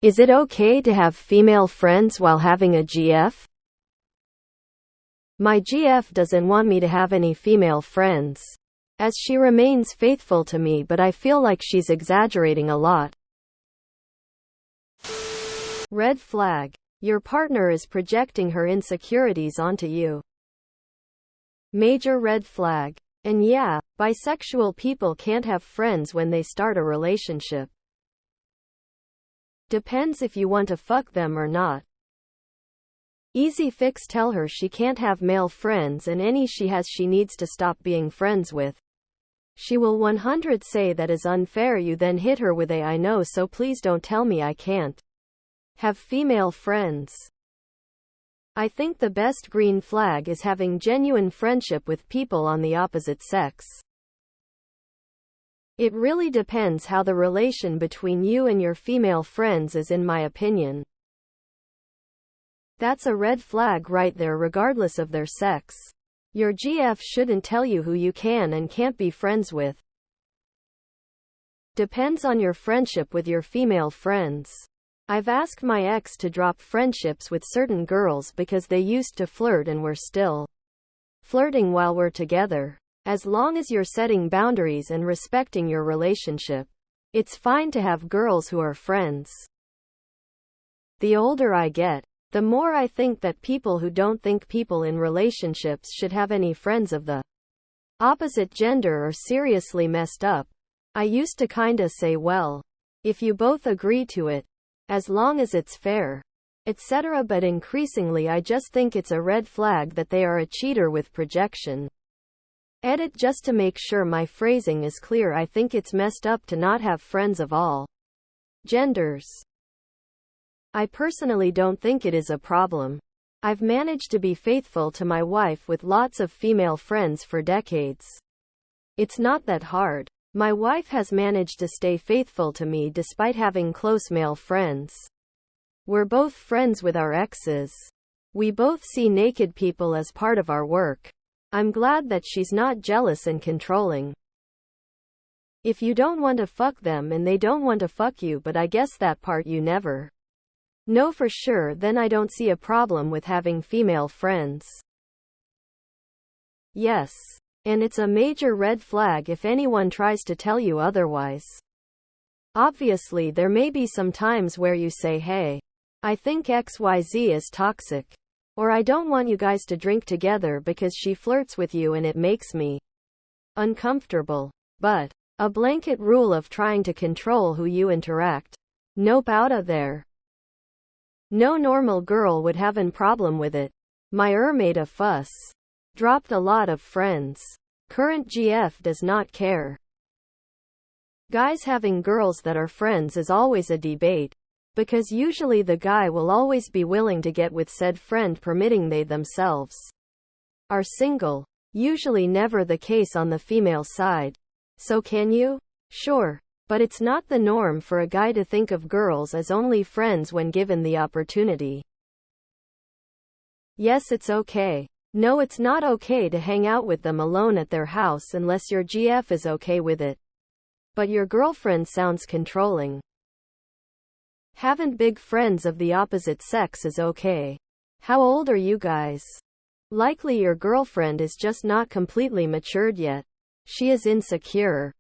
Is it okay to have female friends while having a GF? My GF doesn't want me to have any female friends, as she remains faithful to me, but I feel like she's exaggerating a lot. Red flag. Your partner is projecting her insecurities onto you. Major red flag. And yeah, bisexual people can't have friends when they start a relationship. Depends if you want to fuck them or not. Easy fix: tell her she can't have male friends, and any she has she needs to stop being friends with. She will 100% say that is unfair. You then hit her with I know, so please don't tell me I can't have female friends. I think the best green flag is having genuine friendship with people on the opposite sex. It really depends how the relation between you and your female friends is, in my opinion. That's a red flag right there, regardless of their sex. Your GF shouldn't tell you who you can and can't be friends with. Depends on your friendship with your female friends. I've asked my ex to drop friendships with certain girls because they used to flirt and we're still flirting while we're together. As long as you're setting boundaries and respecting your relationship, it's fine to have girls who are friends. The older I get, the more I think that people who don't think people in relationships should have any friends of the opposite gender are seriously messed up. I used to kinda say, well, if you both agree to it, as long as it's fair, etc., but increasingly I just think it's a red flag that they are a cheater with projection. Edit: just to make sure my phrasing is clear, I think it's messed up to not have friends of all genders. I personally don't think it is a problem. I've managed to be faithful to my wife with lots of female friends for decades. It's not that hard. My wife has managed to stay faithful to me despite having close male friends. We're both friends with our exes. We both see naked people as part of our work. I'm glad that she's not jealous and controlling. If you don't want to fuck them and they don't want to fuck you, but I guess that part you never know for sure, then I don't see a problem with having female friends. Yes. And it's a major red flag if anyone tries to tell you otherwise. Obviously, there may be some times where you say, hey, I think XYZ is toxic. Or I don't want you guys to drink together because she flirts with you and it makes me uncomfortable. But a blanket rule of trying to control who you interact, nope, outta there. No normal girl would have an problem with it. My made a fuss. Dropped a lot of friends. Current GF does not care. Guys having girls that are friends is always a debate, because usually the guy will always be willing to get with said friend permitting they themselves are single. Usually never the case on the female side. So can you? Sure. But it's not the norm for a guy to think of girls as only friends when given the opportunity. Yes, it's okay. No, it's not okay to hang out with them alone at their house unless your GF is okay with it. But your girlfriend sounds controlling. Having big friends of the opposite sex is okay. How old are you guys? Likely your girlfriend is just not completely matured yet. She is insecure.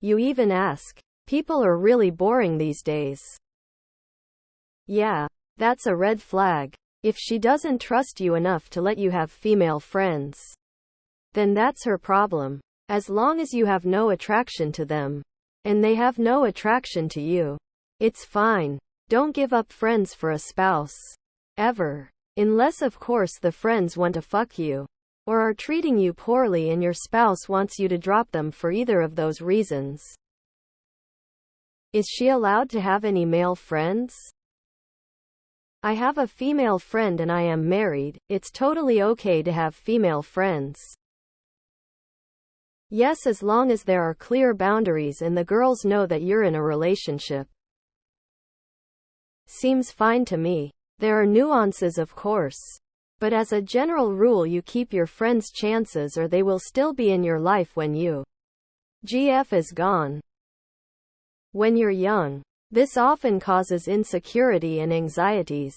You even ask. People are really boring these days. Yeah, that's a red flag. If she doesn't trust you enough to let you have female friends, then that's her problem. As long as you have no attraction to them, and they have no attraction to you, it's fine. Don't give up friends for a spouse. Ever. Unless of course the friends want to fuck you, or are treating you poorly and your spouse wants you to drop them for either of those reasons. Is she allowed to have any male friends? I have a female friend and I am married. It's totally okay to have female friends. Yes, as long as there are clear boundaries and the girls know that you're in a relationship. Seems fine to me. There are nuances, of course. But as a general rule, you keep your friends' chances or they will still be in your life when you GF is gone. When you're young, This often causes insecurity and anxieties.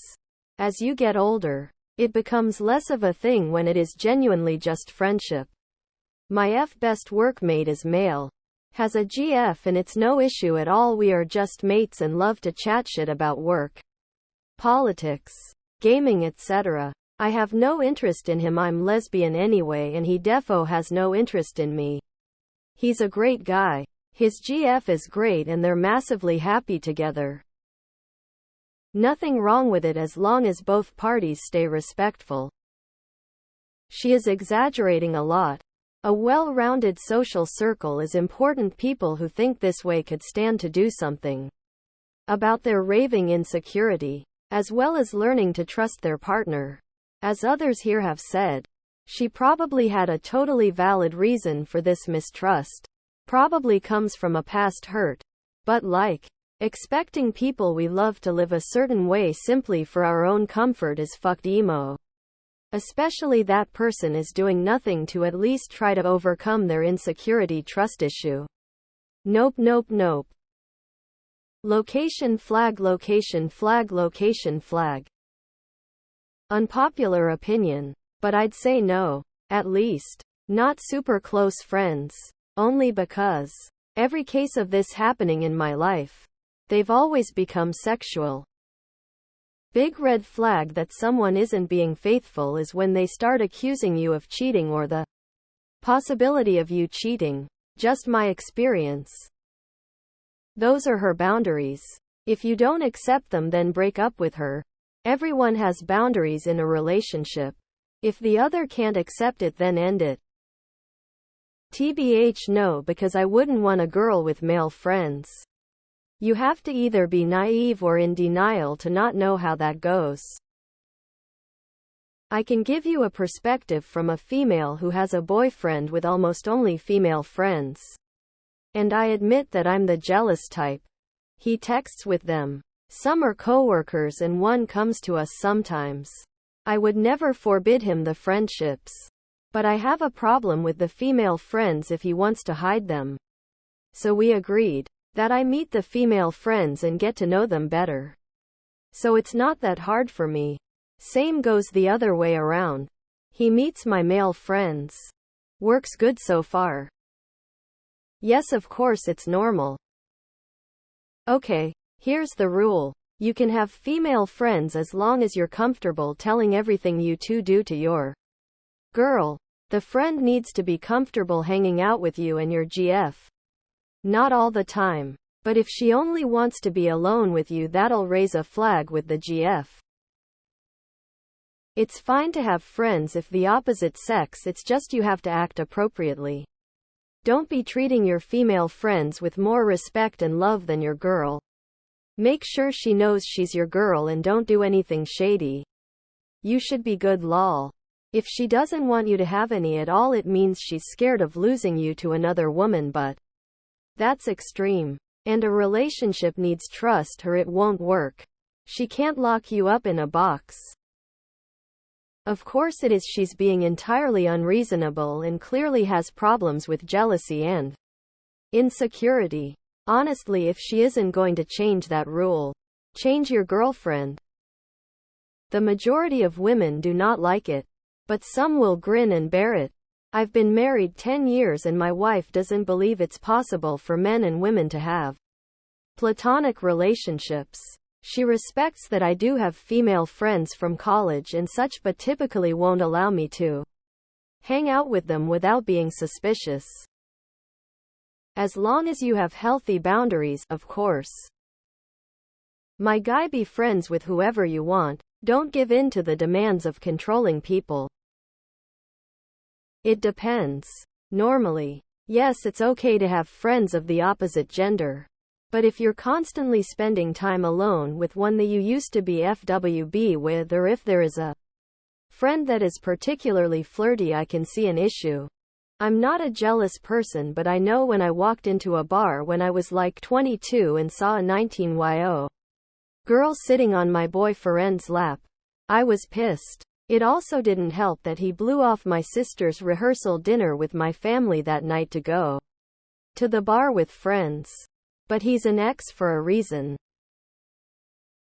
As you get older, it becomes less of a thing when it is genuinely just friendship. My best workmate is male. Has a GF and it's no issue at all. We are just mates and love to chat shit about work, politics, gaming, etc. I have no interest in him. I'm lesbian anyway and he defo has no interest in me. He's a great guy. His GF is great and they're massively happy together. Nothing wrong with it as long as both parties stay respectful. She is exaggerating a lot. A well-rounded social circle is important. People who think this way could stand to do something about their raving insecurity, as well as learning to trust their partner. As others here have said, she probably had a totally valid reason for this mistrust. Probably comes from a past hurt. But expecting people we love to live a certain way simply for our own comfort is fucked emo. Especially that person is doing nothing to at least try to overcome their insecurity trust issue. Nope, nope, nope. Location flag, location flag, location flag. Unpopular opinion, but I'd say no. At least, not super close friends. Only because every case of this happening in my life, they've always become sexual. Big red flag that someone isn't being faithful is when they start accusing you of cheating or the possibility of you cheating. Just my experience. Those are her boundaries. If you don't accept them, then break up with her. Everyone has boundaries in a relationship. If the other can't accept it, then end it. TBH no, because I wouldn't want a girl with male friends. You have to either be naive or in denial to not know how that goes. I can give you a perspective from a female who has a boyfriend with almost only female friends. And I admit that I'm the jealous type. He texts with them. Some are coworkers and one comes to us sometimes. I would never forbid him the friendships. But I have a problem with the female friends if he wants to hide them. So we agreed that I meet the female friends and get to know them better. So it's not that hard for me. Same goes the other way around. He meets my male friends. Works good so far. Yes, of course it's normal. Okay, here's the rule. You can have female friends as long as you're comfortable telling everything you two do to your girl. The friend needs to be comfortable hanging out with you and your GF. Not all the time. But if she only wants to be alone with you, that'll raise a flag with the GF. It's fine to have friends if the opposite sex, it's just you have to act appropriately. Don't be treating your female friends with more respect and love than your girl. Make sure she knows she's your girl and don't do anything shady. You should be good lol. If she doesn't want you to have any at all, it means she's scared of losing you to another woman, but that's extreme. And a relationship needs trust or it won't work. She can't lock you up in a box. Of course it is. She's being entirely unreasonable and clearly has problems with jealousy and insecurity. Honestly, if she isn't going to change that rule, change your girlfriend. The majority of women do not like it, but some will grin and bear it. I've been married 10 years and my wife doesn't believe it's possible for men and women to have platonic relationships. She respects that I do have female friends from college and such, but typically won't allow me to hang out with them without being suspicious. As long as you have healthy boundaries, of course. My guy, be friends with whoever you want. Don't give in to the demands of controlling people. It depends. Normally, yes, it's okay to have friends of the opposite gender. But if you're constantly spending time alone with one that you used to be FWB with, or if there is a friend that is particularly flirty, I can see an issue. I'm not a jealous person, but I know when I walked into a bar when I was like 22 and saw a 19-year-old girl sitting on my boyfriend's lap, I was pissed. It also didn't help that he blew off my sister's rehearsal dinner with my family that night to go to the bar with friends. But he's an ex for a reason.